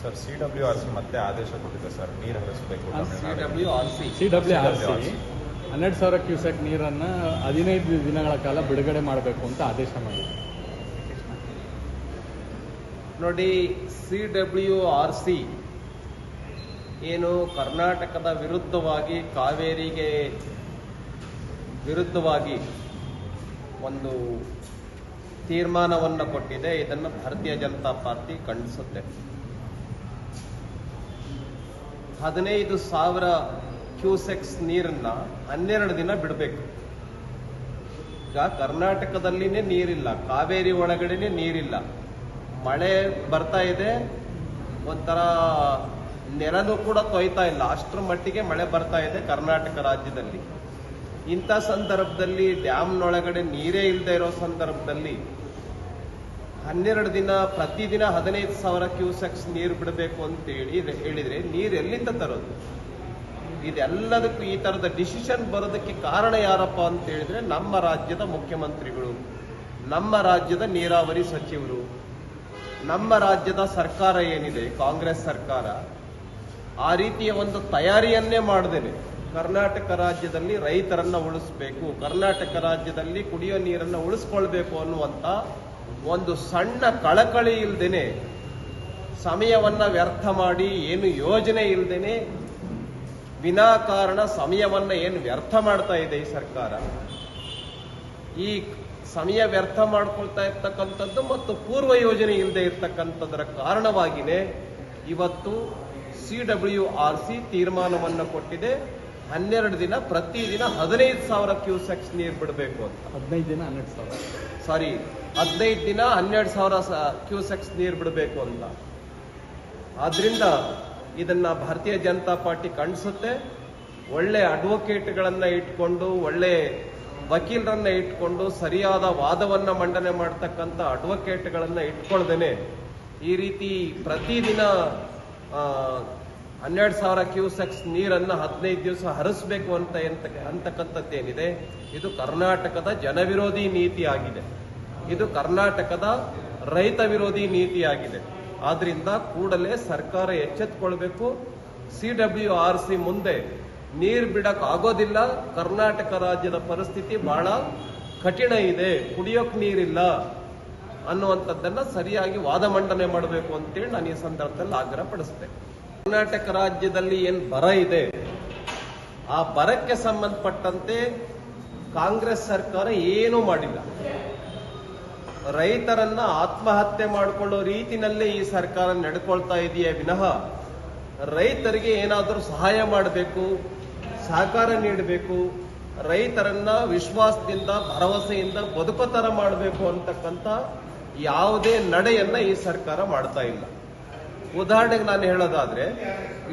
Sir CWRC ಮತ್ತೆ ಆದೇಶ ಕೊಟ್ಟಿದೆ ಸರ್, ನೀರು ಹರಿಸಬೇಕು. CWRC 12,000 ಕ್ಯೂಸೆಕ್ ನೀರನ್ನು 15 ದಿನಗಳ ಕಾಲ ಬಿಡುಗಡೆ ಮಾಡಬೇಕು ಅಂತ ಆದೇಶ ಮಾಡಿದೆ. ನೋಡಿ, CWRC ಏನು ಕರ್ನಾಟಕದ ವಿರುದ್ಧವಾಗಿ, ಕಾವೇರಿಗೆ ವಿರುದ್ಧವಾಗಿ ಒಂದು ತೀರ್ಮಾನವನ್ನು ಕೊಟ್ಟಿದೆ. ಇದನ್ನು ಭಾರತೀಯ ಜನತಾ ಪಾರ್ಟಿ ಖಂಡಿಸುತ್ತೆ. 15,000 ಕ್ಯೂಸೆಕ್ಸ್ ನೀರನ್ನ 12 ದಿನ ಬಿಡಬೇಕು. ಈಗ ಕರ್ನಾಟಕದಲ್ಲಿನೇ ನೀರಿಲ್ಲ, ಕಾವೇರಿ ಒಳಗಡೆನೆ ನೀರಿಲ್ಲ, ಮಳೆ ಬರ್ತಾ ಇದೆ, ಒಂಥರ ನೆಲನೂ ಕೂಡ ತೊಯ್ತಾ ಇಲ್ಲ, ಅಷ್ಟರ ಮಟ್ಟಿಗೆ ಮಳೆ ಬರ್ತಾ ಇದೆ ಕರ್ನಾಟಕ ರಾಜ್ಯದಲ್ಲಿ. ಇಂಥ ಸಂದರ್ಭದಲ್ಲಿ ಡ್ಯಾಮ್ನೊಳಗಡೆ ನೀರೇ ಇಲ್ಲದೆ ಇರೋ ಸಂದರ್ಭದಲ್ಲಿ 12 ದಿನ ಪ್ರತಿದಿನ 15,000 ಕ್ಯೂಸೆಕ್ಸ್ ನೀರು ಬಿಡಬೇಕು ಅಂತ ಹೇಳಿದ್ರೆ ನೀರು ಎಲ್ಲಿಂದ ತರೋದು? ಇದೆಲ್ಲದಕ್ಕೂ ಈ ತರದ ಡಿಸಿಷನ್ ಬರೋದಕ್ಕೆ ಕಾರಣ ಯಾರಪ್ಪ ಅಂತ ಹೇಳಿದ್ರೆ ನಮ್ಮ ರಾಜ್ಯದ ಮುಖ್ಯಮಂತ್ರಿಗಳು, ನಮ್ಮ ರಾಜ್ಯದ ನೀರಾವರಿ ಸಚಿವರು, ನಮ್ಮ ರಾಜ್ಯದ ಸರ್ಕಾರ ಏನಿದೆ ಕಾಂಗ್ರೆಸ್ ಸರ್ಕಾರ, ಆ ರೀತಿಯ ಒಂದು ತಯಾರಿಯನ್ನೇ ಮಾಡದೇನೆ ಕರ್ನಾಟಕ ರಾಜ್ಯದಲ್ಲಿ ರೈತರನ್ನ ಉಳಿಸಬೇಕು, ಕರ್ನಾಟಕ ರಾಜ್ಯದಲ್ಲಿ ಕುಡಿಯೋ ನೀರನ್ನು ಉಳಿಸ್ಕೊಳ್ಬೇಕು ಅನ್ನುವಂತ ಒಂದು ಸಣ್ಣ ಕಳಕಳಿ ಇಲ್ದೇನೆ, ಸಮಯವನ್ನ ವ್ಯರ್ಥ ಮಾಡಿ, ಏನು ಯೋಜನೆ ಇಲ್ದೇನೆ ವಿನಾಕಾರಣ ಸಮಯವನ್ನ ಏನು ವ್ಯರ್ಥ ಮಾಡ್ತಾ ಇದೆ ಈ ಸರ್ಕಾರ. ಈ ಸಮಯ ವ್ಯರ್ಥ ಮಾಡ್ಕೊಳ್ತಾ ಇರ್ತಕ್ಕಂಥದ್ದು ಮತ್ತು ಪೂರ್ವ ಯೋಜನೆ ಇಲ್ಲದೆ ಇರ್ತಕ್ಕಂಥದ್ರ ಕಾರಣವಾಗಿನೇ ಇವತ್ತು CWRC ತೀರ್ಮಾನವನ್ನು ಕೊಟ್ಟಿದೆ. 12 ದಿನ ಪ್ರತಿದಿನ 15,000 ಕ್ಯೂಸೆಕ್ಸ್ ನೀರು ಬಿಡಬೇಕು ಅಂತ. 15 ದಿನ 12,000, ಸಾರಿ 15 ದಿನ 12,000 ಕ್ಯೂಸೆಕ್ಸ್ ನೀರು ಬಿಡಬೇಕು ಅಂತ. ಆದ್ರಿಂದ ಇದನ್ನ ಭಾರತೀಯ ಜನತಾ ಪಾರ್ಟಿ ಖಂಡಿಸುತ್ತೆ. ಒಳ್ಳೆ ಅಡ್ವೊಕೇಟ್ಗಳನ್ನ ಇಟ್ಕೊಂಡು, ಒಳ್ಳೆ ವಕೀಲರನ್ನ ಇಟ್ಕೊಂಡು, ಸರಿಯಾದ ವಾದವನ್ನ ಮಂಡನೆ ಮಾಡ್ತಕ್ಕಂಥ ಅಡ್ವೊಕೇಟ್ಗಳನ್ನ ಇಟ್ಕೊಳ್ದೇನೆ ಈ ರೀತಿ ಪ್ರತಿದಿನ 12,000 ಕ್ಯೂಸೆಕ್ಸ್ ನೀರನ್ನ 15 ದಿವಸ ಹರಿಸಬೇಕು ಅಂತಕ್ಕಂಥದ್ದೇನಿದೆ, ಇದು ಕರ್ನಾಟಕದ ಜನವಿರೋಧಿ ನೀತಿ ಆಗಿದೆ. ಇದು ಕರ್ನಾಟಕದ ರೈತ ವಿರೋಧಿ ನೀತಿಯಾಗಿದೆ. ಆದ್ರಿಂದ ಕೂಡಲೇ ಸರ್ಕಾರ ಎಚ್ಚೆತ್ತುಕೊಳ್ಬೇಕು. CWRC ಮುಂದೆ ನೀರು ಬಿಡಕ್ ಆಗೋದಿಲ್ಲ, ಕರ್ನಾಟಕ ರಾಜ್ಯದ ಪರಿಸ್ಥಿತಿ ಬಹಳ ಕಠಿಣ ಇದೆ, ಕುಡಿಯೋಕ್ ನೀರಿಲ್ಲ ಅನ್ನುವಂಥದ್ದನ್ನ ಸರಿಯಾಗಿ ವಾದ ಮಂಡನೆ ಮಾಡಬೇಕು ಅಂತೇಳಿ ನಾನು ಈ ಸಂದರ್ಭದಲ್ಲಿ ಆಗ್ರಹ ಪಡಿಸ್ತೇನೆ. ಕರ್ನಾಟಕ ರಾಜ್ಯದಲ್ಲಿ ಏನ್ ಬರ ಇದೆ, ಆ ಬರಕ್ಕೆ ಸಂಬಂಧಪಟ್ಟಂತೆ ಕಾಂಗ್ರೆಸ್ ಸರ್ಕಾರ ಏನೂ ಮಾಡಿಲ್ಲ. ರೈತರನ್ನ ಆತ್ಮಹತ್ಯೆ ಮಾಡಿಕೊಳ್ಳೋ ರೀತಿನಲ್ಲೇ ಈ ಸರ್ಕಾರ ನಡ್ಕೊಳ್ತಾ ಇದೆಯೇ ವಿನಃ ರೈತರಿಗೆ ಏನಾದರೂ ಸಹಾಯ ಮಾಡಬೇಕು, ಸಹಕಾರ ನೀಡಬೇಕು, ರೈತರನ್ನ ವಿಶ್ವಾಸದಿಂದ, ಭರವಸೆಯಿಂದ ಬದುಕೋ ತರ ಮಾಡಬೇಕು ಅಂತಕ್ಕಂಥ ಯಾವುದೇ ನಡೆಯನ್ನ ಈ ಸರ್ಕಾರ ಮಾಡ್ತಾ ಇಲ್ಲ. ಉದಾಹರಣೆಗೆ ನಾನು ಹೇಳೋದಾದ್ರೆ,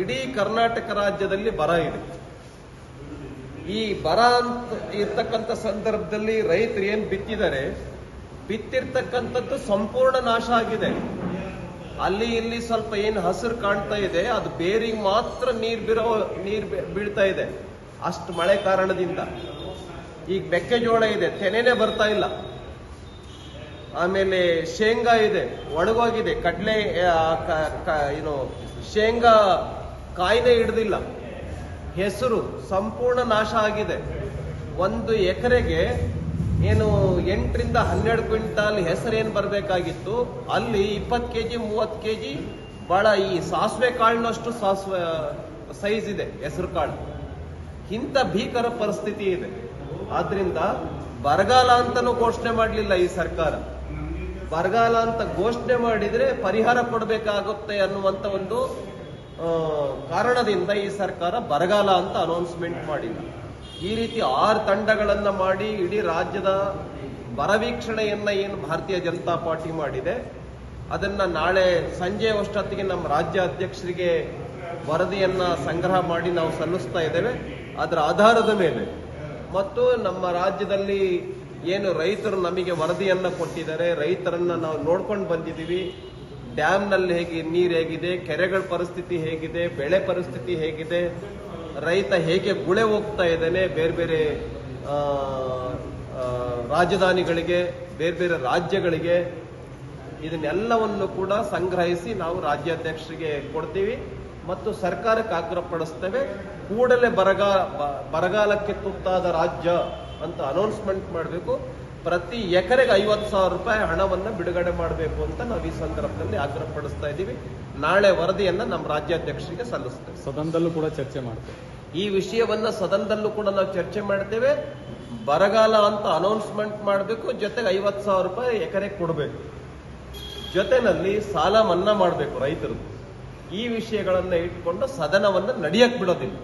ಇಡೀ ಕರ್ನಾಟಕ ರಾಜ್ಯದಲ್ಲಿ ಬರ ಇದೆ. ಈ ಬರ ಅಂತ ಇರ್ತಕ್ಕಂಥ ಸಂದರ್ಭದಲ್ಲಿ ರೈತರು ಏನ್ ಬಿತ್ತಿರ್ತಕ್ಕಂಥದ್ದು ಸಂಪೂರ್ಣ ನಾಶ ಆಗಿದೆ. ಅಲ್ಲಿ ಇಲ್ಲಿ ಸ್ವಲ್ಪ ಏನು ಹಸಿರು ಕಾಣ್ತಾ ಇದೆ, ಅದು ಬೇರಿಗೆ ಮಾತ್ರ ನೀರು ಬೀಳ್ತಾ ಇದೆ, ಅಷ್ಟು ಮಳೆ ಕಾರಣದಿಂದ. ಈಗ ಮೆಕ್ಕೆಜೋಳ ಇದೆ, ತೆನೆನೇ ಬರ್ತಾ ಇಲ್ಲ. ಆಮೇಲೆ ಶೇಂಗಾ ಇದೆ, ಒಣಗೋಗಿದೆ. ಕಡಲೆ ಶೇಂಗಾ ಕಾಯಿನೇ ಹಿಡ್ದಿಲ್ಲ. ಹೆಸರು ಸಂಪೂರ್ಣ ನಾಶ ಆಗಿದೆ. 1 ಎಕರೆಗೆ ಏನು 8 ರಿಂದ 12 ಕ್ವಿಂಟಾಲ್ ಹೆಸರು ಏನು ಬರಬೇಕಾಗಿತ್ತು, ಅಲ್ಲಿ 20 ಕೆಜಿ 30 ಕೆಜಿ ಬಹಳ ಈ ಸಾಸಿವೆ ಕಾಳಿನಷ್ಟು ಸಾಸಿವೆ ಸೈಜ್ ಇದೆ ಹೆಸರು ಕಾಳು. ಇಂಥ ಭೀಕರ ಪರಿಸ್ಥಿತಿ ಇದೆ. ಆದ್ರಿಂದ ಬರಗಾಲ ಅಂತಾನೂ ಘೋಷಣೆ ಮಾಡಲಿಲ್ಲ ಈ ಸರ್ಕಾರ. ಬರಗಾಲ ಅಂತ ಘೋಷಣೆ ಮಾಡಿದ್ರೆ ಪರಿಹಾರ ಕೊಡಬೇಕಾಗುತ್ತೆ ಅನ್ನುವಂತ ಒಂದು ಕಾರಣದಿಂದ ಈ ಸರ್ಕಾರ ಬರಗಾಲ ಅಂತ ಅನೌನ್ಸ್ಮೆಂಟ್ ಮಾಡಿಲ್ಲ. ಈ ರೀತಿ 6 ತಂಡಗಳನ್ನ ಮಾಡಿ ಇಡೀ ರಾಜ್ಯದ ಬರ ವೀಕ್ಷಣೆಯನ್ನ ಏನು ಭಾರತೀಯ ಜನತಾ ಪಾರ್ಟಿ ಮಾಡಿದೆ, ಅದನ್ನ ನಾಳೆ ಸಂಜೆ ಅಷ್ಟೊತ್ತಿಗೆ ನಮ್ಮ ರಾಜ್ಯ ಅಧ್ಯಕ್ಷರಿಗೆ ವರದಿಯನ್ನ ಸಂಗ್ರಹ ಮಾಡಿ ನಾವು ಸಲ್ಲಿಸ್ತಾ ಇದ್ದೇವೆ. ಅದರ ಆಧಾರದ ಮೇಲೆ ಮತ್ತು ನಮ್ಮ ರಾಜ್ಯದಲ್ಲಿ ಏನು ರೈತರು ನಮಗೆ ವರದಿಯನ್ನ ಕೊಟ್ಟಿದ್ದಾರೆ, ರೈತರನ್ನ ನಾವು ನೋಡ್ಕೊಂಡು ಬಂದಿದ್ದೀವಿ. ಡ್ಯಾಮ್ನಲ್ಲಿ ನೀರು ಹೇಗಿದೆ, ಕೆರೆಗಳ ಪರಿಸ್ಥಿತಿ ಹೇಗಿದೆ, ಬೆಳೆ ಪರಿಸ್ಥಿತಿ ಹೇಗಿದೆ, ರೈತ ಹೇಗೆ ಗುಳೆ ಹೋಗ್ತಾ ಇದ್ದಾನೆ ಬೇರೆ ಬೇರೆ ರಾಜಧಾನಿಗಳಿಗೆ, ಬೇರೆ ಬೇರೆ ರಾಜ್ಯಗಳಿಗೆ. ಇದನ್ನೆಲ್ಲವನ್ನು ಕೂಡ ಸಂಗ್ರಹಿಸಿ ನಾವು ರಾಜ್ಯಾಧ್ಯಕ್ಷರಿಗೆ ಕೊಡ್ತೀವಿ ಮತ್ತು ಸರ್ಕಾರಕ್ಕೆ ಆಗ್ರಹಪಡಿಸ್ತೇವೆ. ಕೂಡಲೇ ಬರಗಾಲಕ್ಕೆ ತುತ್ತಾದ ರಾಜ್ಯ ಅಂತ ಅನೌನ್ಸ್ಮೆಂಟ್ ಮಾಡಬೇಕು. ಪ್ರತಿ ಎಕರೆಗೆ 50,000 ರೂಪಾಯಿ ಹಣವನ್ನು ಬಿಡುಗಡೆ ಮಾಡಬೇಕು ಅಂತ ನಾವು ಈ ಸಂದರ್ಭದಲ್ಲಿ ಆಗ್ರಹಪಡಿಸ್ತಾ ಇದ್ದೀವಿ. ನಾಳೆ ವರದಿಯನ್ನ ನಮ್ಮ ರಾಜ್ಯಾಧ್ಯಕ್ಷರಿಗೆ ಸಲ್ಲಿಸ್ತೇವೆ. ಸದನದಲ್ಲೂ ಕೂಡ ಚರ್ಚೆ ಮಾಡ್ತೇವೆ. ಈ ವಿಷಯವನ್ನ ಸದನದಲ್ಲೂ ಕೂಡ ನಾವು ಚರ್ಚೆ ಮಾಡ್ತೇವೆ. ಬರಗಾಲ ಅಂತ ಅನೌನ್ಸ್ಮೆಂಟ್ ಮಾಡಬೇಕು, ಜೊತೆಗೆ 50,000 ರೂಪಾಯಿ ಎಕರೆ ಕೊಡಬೇಕು, ಜೊತೆನಲ್ಲಿ ಸಾಲ ಮನ್ನಾ ಮಾಡಬೇಕು ರೈತರು. ಈ ವಿಷಯಗಳನ್ನ ಇಟ್ಕೊಂಡು ಸದನವನ್ನ ನಡೆಯಕ್ ಬಿಡೋದಿಲ್ಲ.